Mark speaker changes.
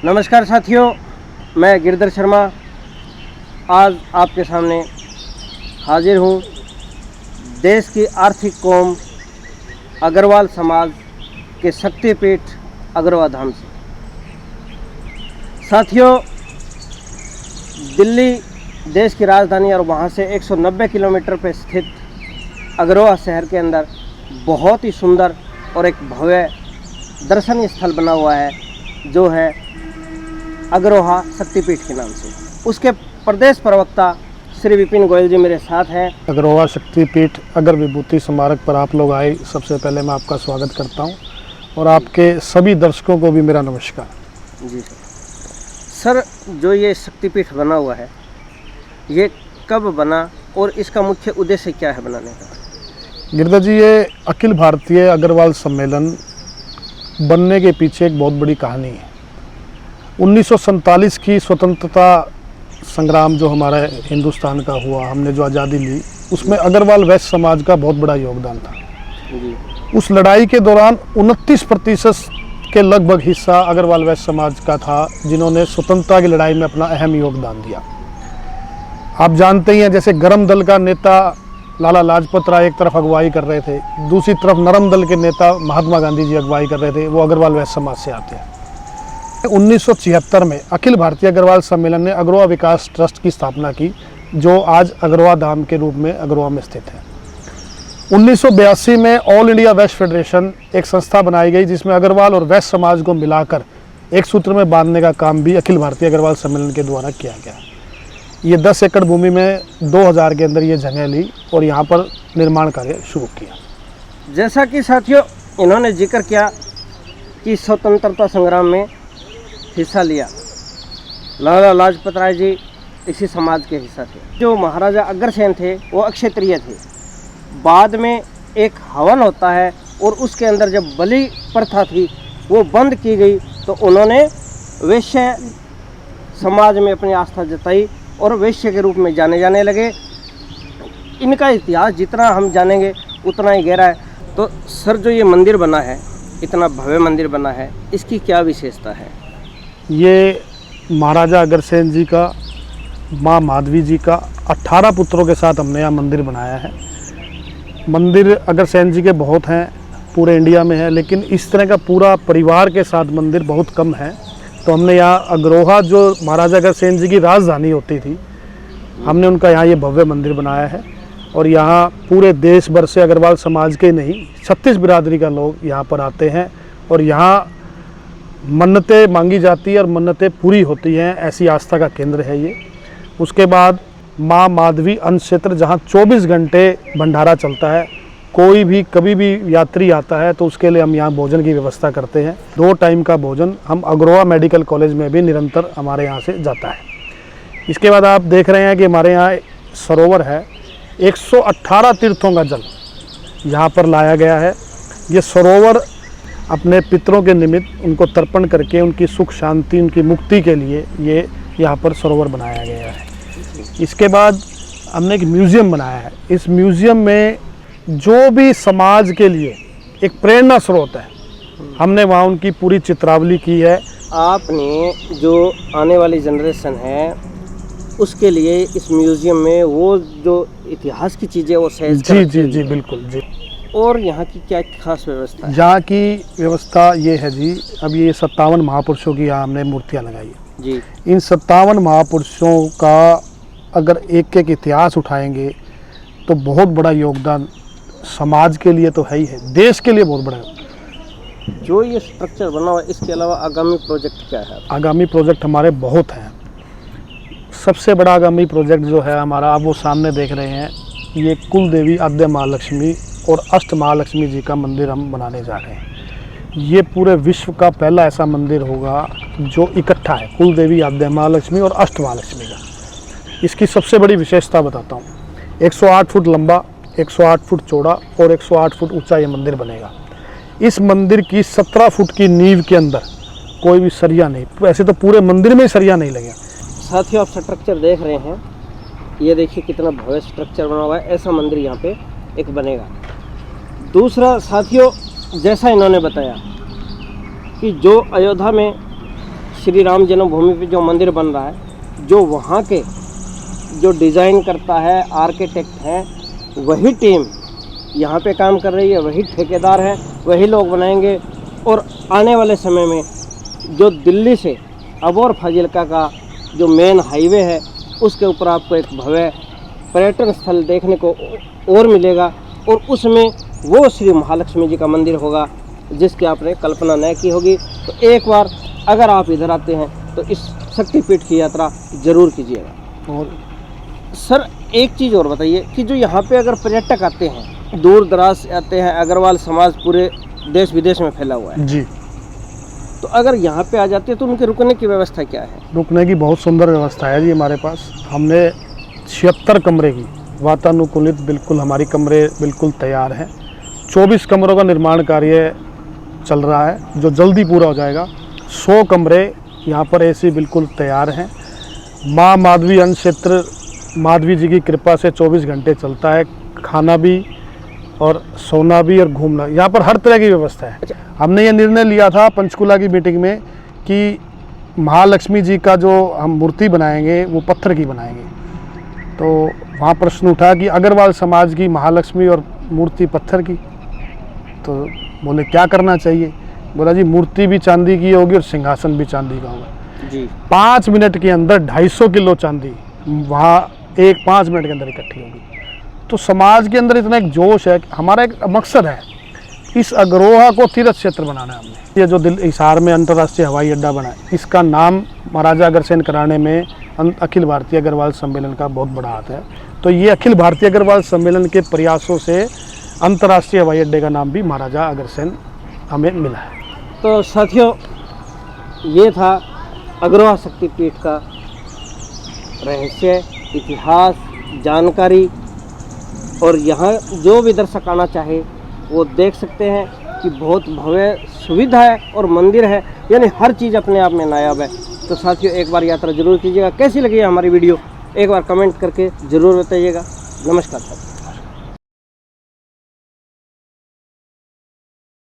Speaker 1: नमस्कार साथियों, मैं गिरधर शर्मा आज आपके सामने हाजिर हूँ देश की आर्थिक कौम अग्रवाल समाज के शक्तिपीठ अग्रवा धाम से। साथियों, दिल्ली देश की राजधानी और वहाँ से 190 किलोमीटर पर स्थित अग्रवा शहर के अंदर बहुत ही सुंदर और एक भव्य दर्शनीय स्थल बना हुआ है, जो है अग्रोहा शक्तिपीठ के नाम से। उसके प्रदेश प्रवक्ता श्री विपिन गोयल जी मेरे साथ हैं।
Speaker 2: अग्रोहा शक्तिपीट अगर विभूति स्मारक पर आप लोग आए, सबसे पहले मैं आपका स्वागत करता हूं और आपके सभी दर्शकों को भी मेरा नमस्कार।
Speaker 1: जी सर, जो ये शक्तिपीठ बना हुआ है, ये कब बना और इसका मुख्य उद्देश्य क्या है बनाने का?
Speaker 2: गिरधर जी, ये अखिल भारतीय अग्रवाल सम्मेलन बनने के पीछे एक बहुत बड़ी कहानी है। 1947 की स्वतंत्रता संग्राम जो हमारा हिंदुस्तान का हुआ, हमने जो आज़ादी ली, उसमें अग्रवाल वैश्य समाज का बहुत बड़ा योगदान था।
Speaker 1: जी।
Speaker 2: उस लड़ाई के दौरान 29% के लगभग हिस्सा अग्रवाल वैश्य समाज का था, जिन्होंने स्वतंत्रता की लड़ाई में अपना अहम योगदान दिया। आप जानते ही हैं, जैसे गरम दल का नेता लाला लाजपत राय एक तरफ अगुवाई कर रहे थे, दूसरी तरफ नरम दल के नेता महात्मा गांधी जी अगुवाई कर रहे थे, वो अग्रवाल वैश्य समाज से आते हैं। 1976 में अखिल भारतीय अग्रवाल सम्मेलन ने अग्रवा विकास ट्रस्ट की स्थापना की, जो आज अग्रवा धाम के रूप में अग्रवा में स्थित है। 1982 में ऑल इंडिया वैश्य फेडरेशन एक संस्था बनाई गई, जिसमें अग्रवाल और वैश्य समाज को मिलाकर एक सूत्र में बांधने का काम भी अखिल भारतीय अग्रवाल सम्मेलन के द्वारा किया गया। ये 10 एकड़ भूमि में 2000 के अंदर ये जगह ली और यहाँ पर निर्माण कार्य शुरू किया।
Speaker 1: जैसा कि साथियों इन्होंने जिक्र किया कि स्वतंत्रता संग्राम में हिस्सा लिया, लाला लाजपत राय जी इसी समाज के हिस्सा थे। जो महाराजा अग्रसेन थे वो अक्षत्रिय थे। बाद में एक हवन होता है और उसके अंदर जब बलि प्रथा थी वो बंद की गई, तो उन्होंने वैश्य समाज में अपनी आस्था जताई और वैश्य के रूप में जाने लगे। इनका इतिहास जितना हम जानेंगे उतना ही गहरा है। तो सर, जो ये मंदिर बना है, इतना भव्य मंदिर बना है, इसकी क्या विशेषता है?
Speaker 2: ये महाराजा अग्रसेन जी का, माँ माधवी जी का 18 पुत्रों के साथ हमने यहाँ मंदिर बनाया है। मंदिर अग्रसेन जी के बहुत हैं, पूरे इंडिया में है, लेकिन इस तरह का पूरा परिवार के साथ मंदिर बहुत कम है। तो हमने यहाँ अग्रोहा, जो महाराजा अग्रसेन जी की राजधानी होती थी, हमने उनका यहाँ ये भव्य मंदिर बनाया है। और यहाँ पूरे देश भर से अग्रवाल समाज के नहीं, 36 बिरादरी का लोग यहाँ पर आते हैं और यहाँ मन्नतें मांगी जाती है और मन्नतें पूरी होती हैं, ऐसी आस्था का केंद्र है ये। उसके बाद माँ माधवी अन्न क्षेत्र, जहाँ 24 घंटे भंडारा चलता है। कोई भी कभी भी यात्री आता है तो उसके लिए हम यहाँ भोजन की व्यवस्था करते हैं। 2 टाइम का भोजन हम अग्रोहा मेडिकल कॉलेज में भी निरंतर हमारे यहाँ से जाता है। इसके बाद आप देख रहे हैं कि हमारे यहाँ सरोवर है, 118 तीर्थों का जल यहाँ पर लाया गया है। ये सरोवर अपने पितरों के निमित्त उनको तर्पण करके उनकी सुख शांति, उनकी मुक्ति के लिए ये यहाँ पर सरोवर बनाया गया है। इसके बाद हमने एक म्यूज़ियम बनाया है। इस म्यूज़ियम में जो भी समाज के लिए एक प्रेरणा स्रोत है, हमने वहाँ उनकी पूरी चित्रावली की है।
Speaker 1: आपने जो आने वाली जनरेशन है उसके लिए इस म्यूज़ियम में वो जो इतिहास की चीज़ें वो सहज
Speaker 2: जी बिल्कुल जी।
Speaker 1: और यहाँ की क्या खास व्यवस्था है?
Speaker 2: यहाँ की व्यवस्था ये है जी, अब ये 57 महापुरुषों की यहाँ हमने मूर्तियाँ लगाई है
Speaker 1: जी।
Speaker 2: इन 57 महापुरुषों का अगर एक एक इतिहास उठाएंगे तो बहुत बड़ा योगदान समाज के लिए तो है ही है, देश के लिए बहुत बड़ा है।
Speaker 1: जो ये स्ट्रक्चर बना हुआ है, इसके अलावा आगामी प्रोजेक्ट क्या है?
Speaker 2: आगामी प्रोजेक्ट हमारे बहुत हैं। सबसे बड़ा आगामी प्रोजेक्ट जो है हमारा, आप वो सामने देख रहे हैं, ये कुल देवी आद्य महालक्ष्मी और अष्ट महालक्ष्मी जी का मंदिर हम बनाने जा रहे हैं। ये पूरे विश्व का पहला ऐसा मंदिर होगा जो इकट्ठा है, कुल देवी आद्य महालक्ष्मी और अष्ट महालक्ष्मी का। इसकी सबसे बड़ी विशेषता बताता हूँ। 108 फुट लंबा, 108 फुट चौड़ा और 108 फुट ऊंचा ये मंदिर बनेगा। इस मंदिर की 17 फुट की नींव के अंदर कोई भी सरिया नहीं, वैसे तो पूरे मंदिर में सरिया नहीं लगे।
Speaker 1: साथियों, आप स्ट्रक्चर देख रहे हैं, ये देखिए कितना भव्य स्ट्रक्चर बना हुआ है। ऐसा मंदिर यहाँ पे एक बनेगा। दूसरा साथियों, जैसा इन्होंने बताया कि जो अयोध्या में श्री राम जन्मभूमि पे जो मंदिर बन रहा है, जो वहाँ के जो डिज़ाइन करता है आर्किटेक्ट हैं, वही टीम यहाँ पे काम कर रही है, वही ठेकेदार हैं, वही लोग बनाएंगे। और आने वाले समय में जो दिल्ली से अबोर फाजिल्का का जो मेन हाईवे है, उसके ऊपर आपको एक भव्य पर्यटन स्थल देखने को और मिलेगा, और उसमें वो श्री महालक्ष्मी जी का मंदिर होगा जिसकी आपने कल्पना न की होगी। तो एक बार अगर आप इधर आते हैं तो इस शक्तिपीठ की यात्रा ज़रूर कीजिएगा।
Speaker 2: और
Speaker 1: सर एक चीज़ और बताइए कि जो यहाँ पे अगर पर्यटक आते हैं, दूर दराज से आते हैं, अग्रवाल समाज पूरे देश विदेश में फैला हुआ है
Speaker 2: जी,
Speaker 1: तो अगर यहाँ पे आ जाते हैं तो उनके रुकने की व्यवस्था क्या है?
Speaker 2: रुकने की बहुत सुंदर व्यवस्था है जी हमारे पास। हमने 76 कमरे की वातानुकूलित, बिल्कुल हमारी कमरे बिल्कुल तैयार हैं। 24 कमरों का निर्माण कार्य चल रहा है जो जल्दी पूरा हो जाएगा। 100 कमरे यहाँ पर ऐसे बिल्कुल तैयार हैं। माँ माधवी अन्न क्षेत्र माधवी जी की कृपा से 24 घंटे चलता है, खाना भी और सोना भी और घूमना, यहाँ पर हर तरह की व्यवस्था है। हमने ये निर्णय लिया था पंचकुला की मीटिंग में कि महालक्ष्मी जी का जो हम मूर्ति बनाएंगे वो पत्थर की बनाएंगे। तो वहाँ प्रश्न उठा कि अग्रवाल समाज की महालक्ष्मी और मूर्ति पत्थर की, तो बोले क्या करना चाहिए? बोला जी मूर्ति भी चांदी की होगी और सिंहासन भी चांदी का होगा
Speaker 1: जी।
Speaker 2: 5 मिनट के अंदर 250 किलो चांदी वहाँ 5 मिनट के अंदर इकट्ठी होगी। तो समाज के अंदर इतना एक जोश है। हमारा एक मकसद है इस अग्रोहा को तीर्थ क्षेत्र बनाना है हमने। ये जो हिसार में अंतर्राष्ट्रीय हवाई अड्डा बना है, इसका नाम महाराजा अग्रसेन कराने में अखिल भारतीय अग्रवाल सम्मेलन का बहुत बड़ा हाथ है। तो ये अखिल भारतीय अग्रवाल सम्मेलन के प्रयासों से अंतर्राष्ट्रीय हवाई अड्डे का नाम भी महाराजा अग्रसेन हमें मिला है।
Speaker 1: तो साथियों, ये था अग्रोहा शक्तिपीठ का रहस्य, इतिहास, जानकारी। और यहाँ जो भी दर्शक आना चाहे वो देख सकते हैं कि बहुत भव्य सुविधा है और मंदिर है, यानी हर चीज़ अपने आप में नायाब है। तो साथियों एक बार यात्रा जरूर कीजिएगा। कैसी लगी हमारी वीडियो एक बार कमेंट करके ज़रूर बताइएगा। नमस्कार साथियों।